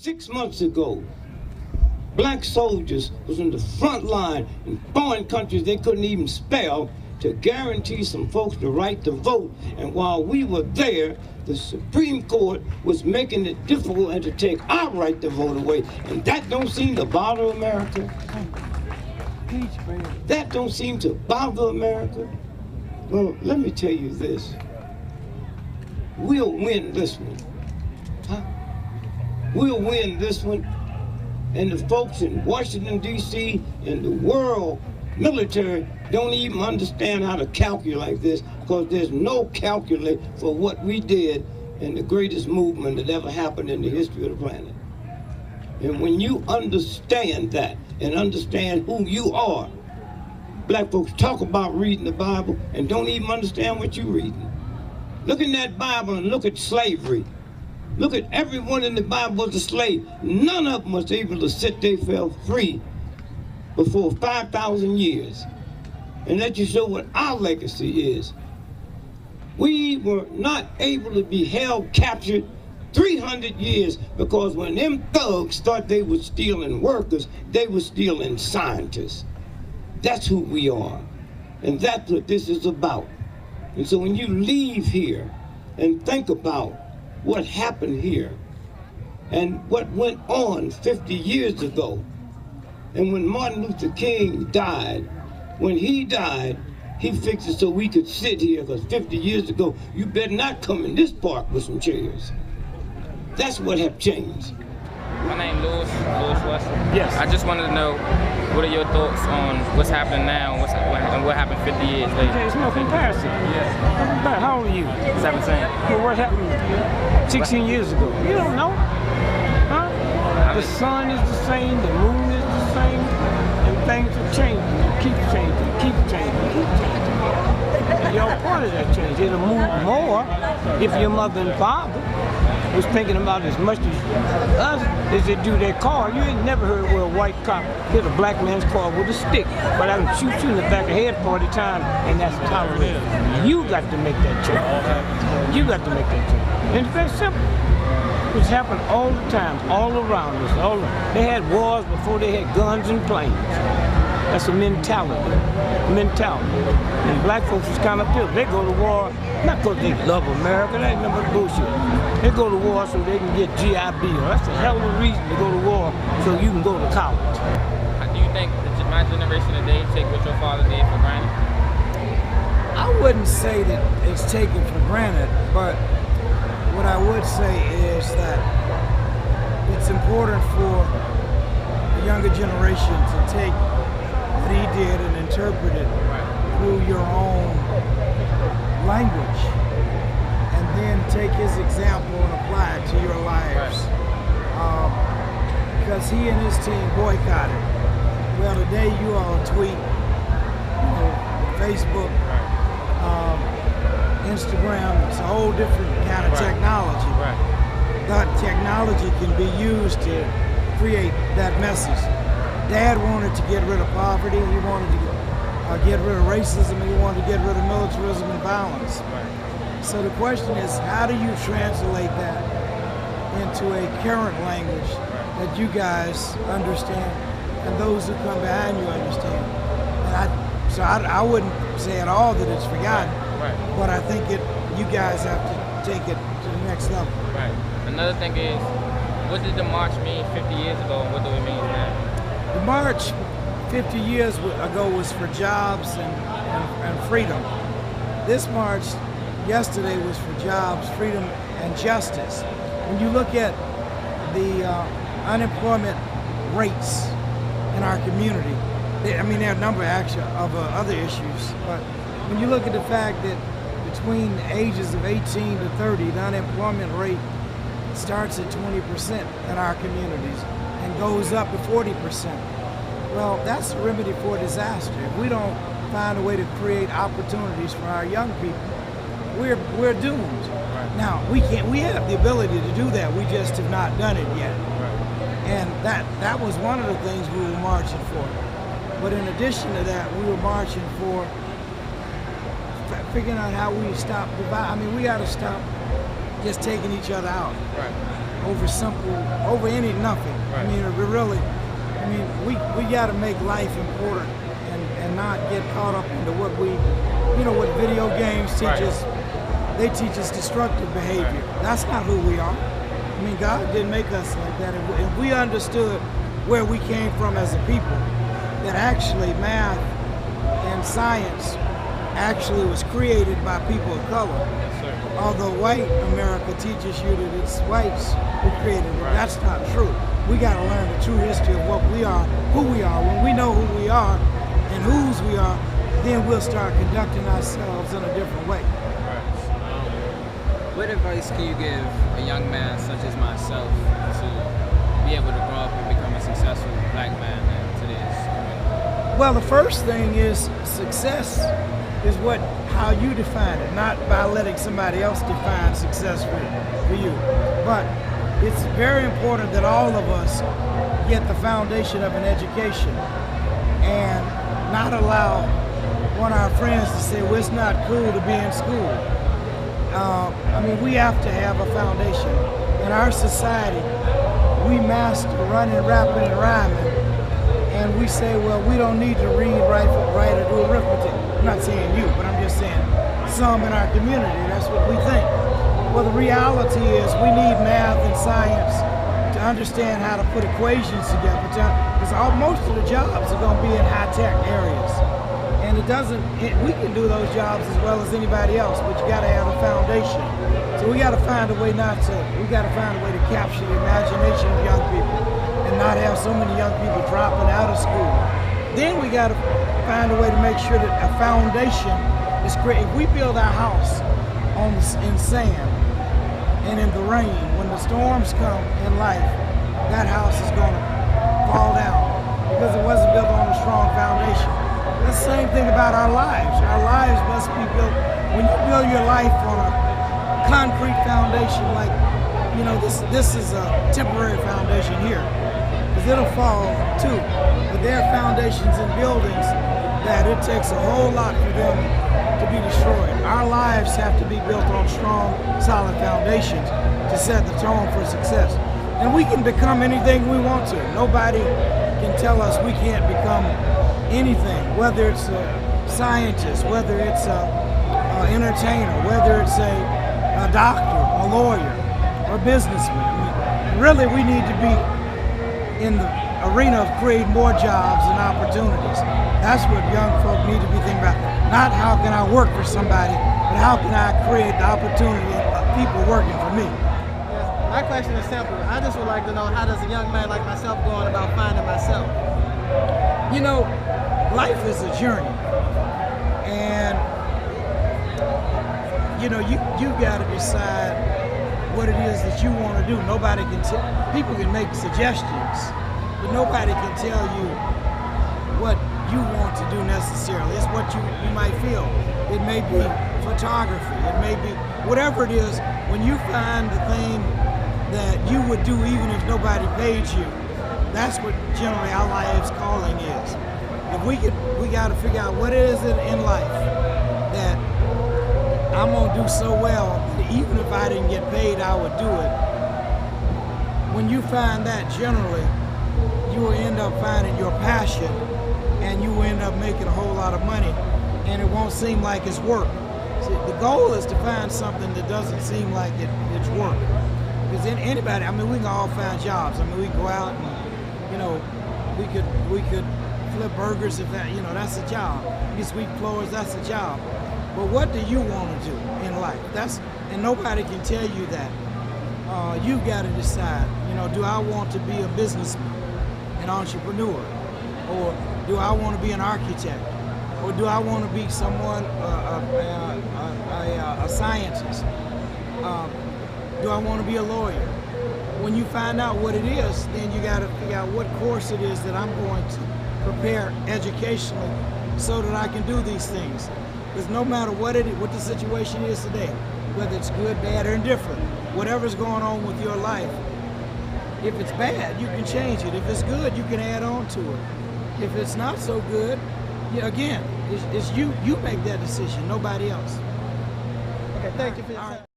6 months ago, black soldiers was in the front line in foreign countries they couldn't even spell to guarantee some folks the right to vote. And while we were there, the Supreme Court was making it difficult and to take our right to vote away. And that don't seem to bother America. That don't seem to bother America. Well, let me tell you this. We'll win this one. Huh? We'll win this one. And the folks in Washington, D.C. and the world military don't even understand how to calculate this, because there's no calculate for what we did in the greatest movement that ever happened in the history of the planet. And when you understand that and understand who you are, black folks talk about reading the Bible and don't even understand what you're reading. Look in that Bible and look at slavery. Look at everyone in the Bible was a slave. None of them was able to set themselves free before 5,000 years. And that just shows what our legacy is. We were not able to be held captured 300 years because when them thugs thought they were stealing workers, they were stealing scientists. That's who we are. And that's what this is about. And so when you leave here and think about what happened here and what went on 50 years ago, and when Martin Luther King died, when he died, he fixed it so we could sit here, because 50 years ago, you better not come in this park with some chairs. That's what have changed. My name is Louis West. Yes. I just wanted to know, what are your thoughts on what's happening now and what happened 50 years later? There's no comparison. Yeah. How old are you? 17. Well, what happened 16 years ago? You don't know. Huh? The sun is the same, the moon is the same, and things are changing. Keep changing, keep changing, keep changing. And you're part of that change. It'll move more if your mother and father was thinking about as much as us as they do their car. You ain't never heard where a white cop hit a black man's car with a stick, but I can shoot you in the back of the head 40 times, and that's tolerated. You got to make that change. You got to make that change. And it's very simple. It's happened all the time, all around us. They had wars before they had guns and planes. That's a mentality. And black folks is kind of pissed. They go to war not because they love America, that ain't nothing but bullshit. They go to war so they can get GI Bill. That's a hell of a reason to go to war, so you can go to college. Do you think my generation today take what your father did for granted? I wouldn't say that it's taken for granted, but what I would say is that it's important for the younger generation to take what he did and interpret it through your own language, and then take his example and apply it to your lives. Because he and his team boycotted. Well, today you all tweet, Facebook, Instagram, it's a whole different kind of technology. That technology can be used to create that message. Dad wanted to get rid of poverty, he wanted to get rid of racism, and he wanted to get rid of militarism and violence. So the question is, how do you translate that into a current language that you guys understand and those who come behind you understand? And I wouldn't say at all that it's forgotten, but I think you guys have to take it to the next level. Right. Another thing is, what did the march mean 50 years ago, and what do it mean now? The march 50 years ago was for jobs and freedom. This march yesterday was for jobs, freedom, and justice. When you look at the unemployment rates in our community, there are a number of other issues, but when you look at the fact that between the ages of 18 to 30, the unemployment rate starts at 20% in our communities and goes up to 40%. Well, that's a remedy for disaster. If we don't find a way to create opportunities for our young people, we're doomed. Now, we have the ability to do that, we just have not done it yet. And that was one of the things we were marching for. But in addition to that, we were marching for figuring out how we stop dividing. We got to stop just taking each other out. over nothing. Right. I mean, we got to make life important and not get caught up into what what video games teach Right. us. They teach us destructive behavior. Right. That's not who we are. I mean, God didn't make us like that. If we understood where we came from as a people, that actually math and science actually was created by people of color. Yes, sir. Although white America teaches you that it's whites who created it, Right. that's not true. We got to learn the true history of what we are, who we are. When we know who we are and whose we are, then we'll start conducting ourselves in a different way. What advice can you give a young man such as myself to be able to grow up and become a successful black man in today's community? Well, the first thing is success is how you define it, not by letting somebody else define success for you. But it's very important that all of us get the foundation of an education and not allow one of our friends to say, well, it's not cool to be in school. I mean, we have to have a foundation. In our society, we master running, rapping, and rhyming, and we say, well, we don't need to read, write, or do arithmetic. I'm not saying you, but I'm just saying some in our community. That's what we think. Well, the reality is we need math and science to understand how to put equations together, because most of the jobs are going to be in high-tech areas. And we can do those jobs as well as anybody else, but you got to have a foundation. So we got to find a way to capture the imagination of young people and not have so many young people dropping out of school. Then we got to find a way to make sure that a foundation is created. If we build our house in sand and in the rain, when the storms come in life, that house is going to fall down because it wasn't built on a strong foundation. The same thing about our lives. Our lives must be built. When you build your life on a concrete foundation, like, this is a temporary foundation here, because it'll fall too. But there are foundations in buildings that it takes a whole lot for them to be destroyed. Our lives have to be built on strong, solid foundations to set the tone for success. And we can become anything we want to. Nobody can tell us we can't become anything, whether it's a scientist, whether it's an entertainer, whether it's a doctor, a lawyer, or a businessman. I mean, really, we need to be in the arena of creating more jobs and opportunities. That's what young folk need to be thinking about. Not how can I work for somebody, but how can I create the opportunity of people working for me. Yes, my question is simple. I just would like to know, how does a young man like myself go on about finding myself? Life is a journey, and you got to decide what it is that you want to do. Nobody can tell. People can make suggestions, but nobody can tell you what you want to do necessarily. It's what you might feel. It may be photography. It may be whatever it is. When you find the thing that you would do even if nobody paid you, that's what generally our life's calling is. If we got to figure out what is it in life that I'm gonna do so well that even if I didn't get paid, I would do it. When you find that, generally, you will end up finding your passion, and you will end up making a whole lot of money, and it won't seem like it's work. See, the goal is to find something that doesn't seem like it's work. Because anybody, we can all find jobs. We go out and, we could flip burgers if that's a job. You can sweep floors, that's a job. But what do you want to do in life? And nobody can tell you that. You've got to decide, do I want to be a businessman, an entrepreneur? Or do I want to be an architect? Or do I want to be someone, a scientist? Do I want to be a lawyer? When you find out what it is, then you got to figure out what course it is that I'm going to prepare educationally so that I can do these things. Because no matter what the situation is today, whether it's good, bad, or indifferent, whatever's going on with your life, if it's bad, you can change it. If it's good, you can add on to it. If it's not so good, again, it's you make that decision, nobody else. Okay, thank you for your time.